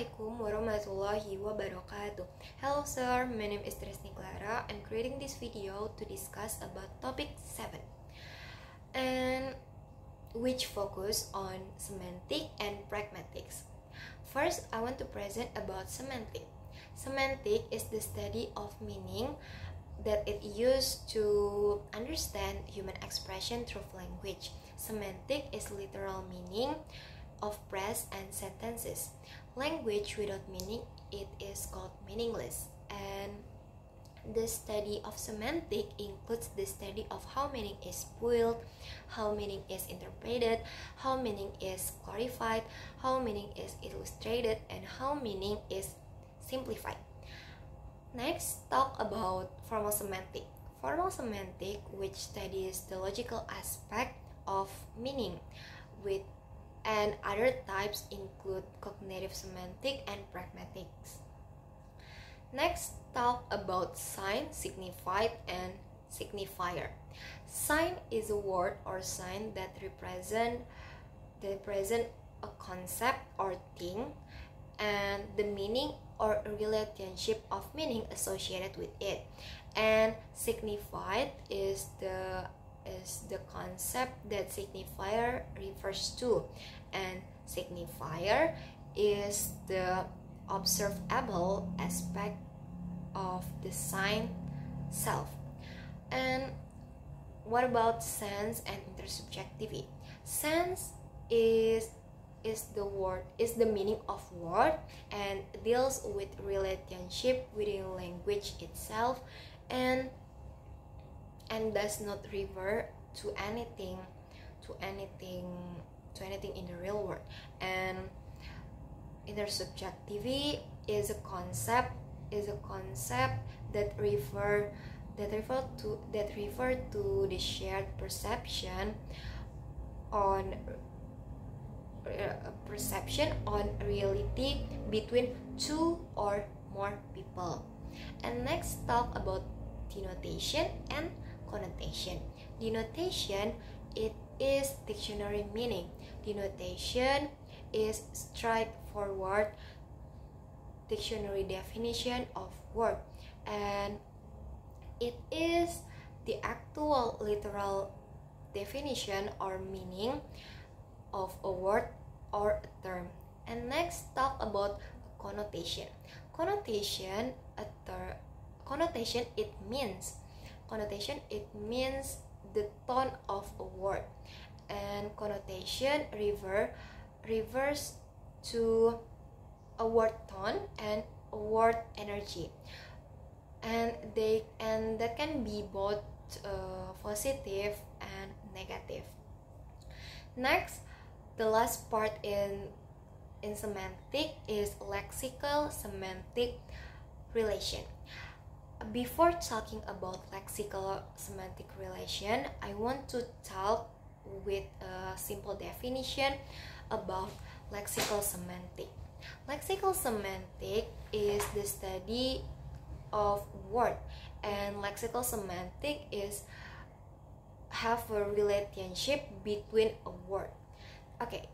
Assalamualaikum warahmatullahi wabarakatuh. Hello sir, my name is Tresni Clara. I'm creating this video to discuss about topic 7 and which focus on semantic and pragmatics. First, I want to present about semantic. Semantic is the study of meaning that it used to understand human expression through language. Semantic is literal meaning of phrase and sentences. Language without meaning, it is called meaningless. And the study of semantic includes the study of how meaning is built, how meaning is interpreted, how meaning is clarified, how meaning is illustrated, and how meaning is simplified. Next, talk about formal semantic. Formal semantic, which studies the logical aspect of meaning, with and other types include cognitive semantic and pragmatics. Next, talk about sign, signified, and signifier. Sign is a word or sign that represent a concept or thing and the meaning or relationship of meaning associated with it. And signified is the concept that signifier refers to, and signifier is the observable aspect of the sign self. And what about sense and intersubjectivity? Sense is the meaning of word and deals with relationship within language itself and does not refer to anything in the real world. And intersubjectivity is a concept that refer to the shared perception on reality between two or more people. And next, talk about denotation and connotation. Denotation, it is dictionary meaning. Denotation is straightforward dictionary definition of word, and it is the actual literal definition or meaning of a word or a term. And next, talk about connotation. Connotation, it means the tone of a word, and connotation refers to a word tone and a word energy, and that can be both positive and negative. Next, the last part in semantic is lexical semantic relation. Before talking about lexical semantic relation, I want to talk with a simple definition about lexical semantic. Lexical semantic is the study of word, and lexical semantic is have a relationship between a word. Okay,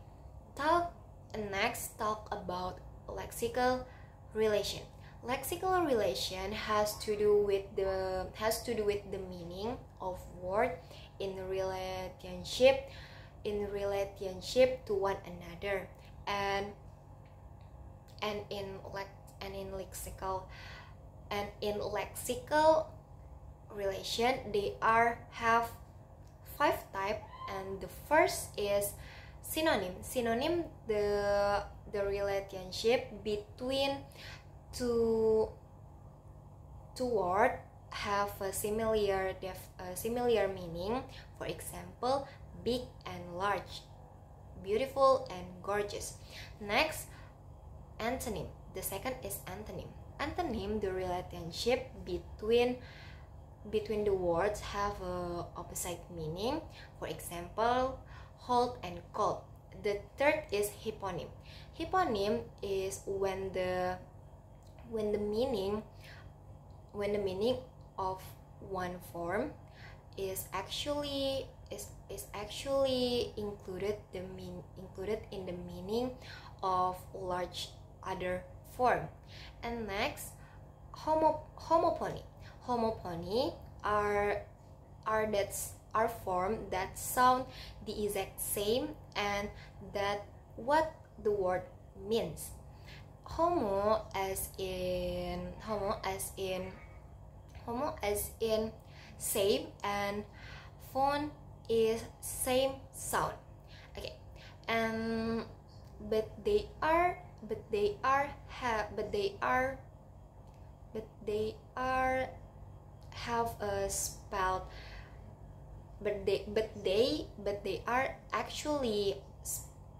next talk about lexical relation. Lexical relation has to do with the meaning of word in relationship to one another, and in lexical relation they have 5 types, and the first is synonym. Synonym, the relationship between two words have a similar meaning. For example, big and large, beautiful and gorgeous. Next, antonym. The second is antonym. Antonym, the relationship between the words have a opposite meaning. For example, hot and cold. The third is hyponym. Hyponym is when the meaning of one form is actually included in the meaning of large other form. And next, homopony. Homopony are form that sound the exact same and that what the word means. Homo as in same, and phone is same sound. Okay, and but they are have a spelled, but they are actually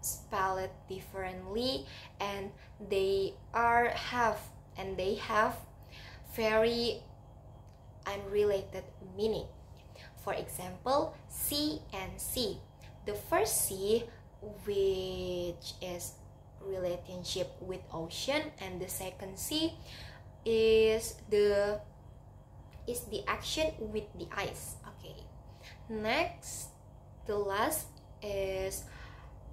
spelled differently, and they have very unrelated meaning. For example, sea and sea. The first sea, which is relationship with ocean, and the second sea is the action with the ice. Okay. Next, the last is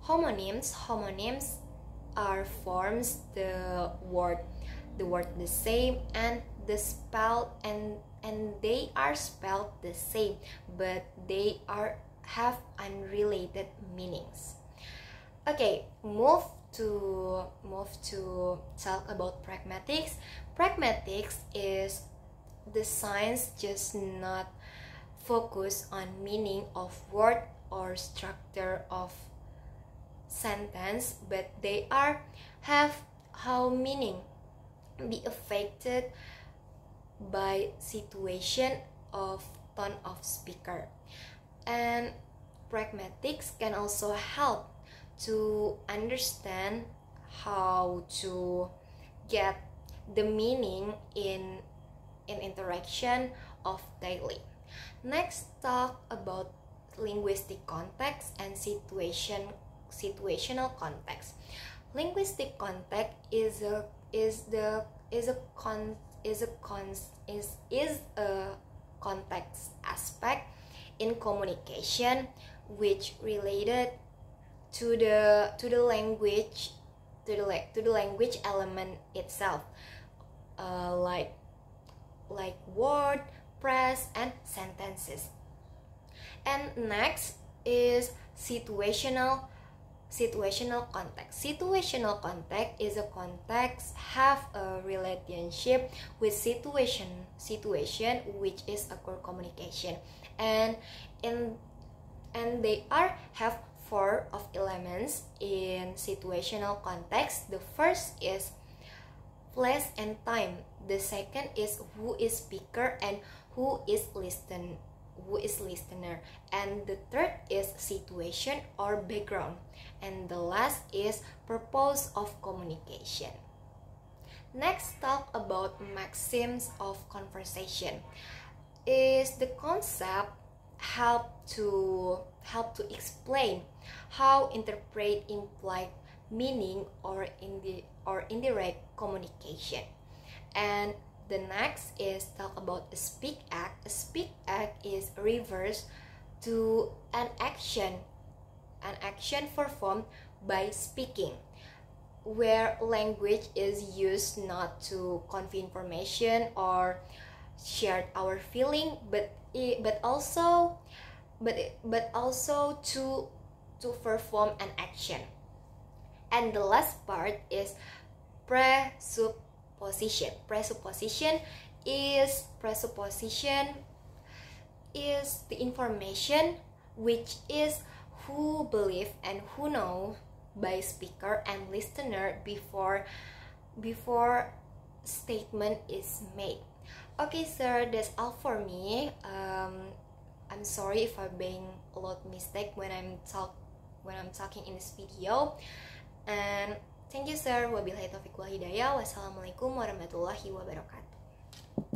homonyms. Homonyms are forms the word the same and the spell and they are spelled the same, but they have unrelated meanings. Okay, move to talk about pragmatics. Pragmatics is the science just not focus on meaning of word or structure of sentence, but they have how meaning be affected by situation of tone of speaker. And pragmatics can also help to understand how to get the meaning in interaction of daily. Next, talk about linguistic context and situational context. Linguistic context is a context aspect in communication which related to the language element itself, like word, phrase, and sentences. And next is situational context. Situational context is a context have a relationship with situation which is a core communication, and they have four of elements in situational context. The first is place and time. The second is who is speaker and who is listener, and the third is situation or background, and the last is purpose of communication. Next, talk about maxims of conversation. Is the concept help to explain how interpret implied meaning or indirect communication. And the next is talk about a speak act. A speak act is reverse to an action performed by speaking, where language is used not to convey information or share our feeling, but also to perform an action. And the last part is presupposition. Presupposition is the information which is who believe and who know by speaker and listener before statement is made. Okay, sir, that's all for me. I'm sorry if I being a lot mistake when I'm talking in this video. And thank you, sir. Wabillahi taufiq wal hidayah. Wassalamualaikum warahmatullahi wabarakatuh.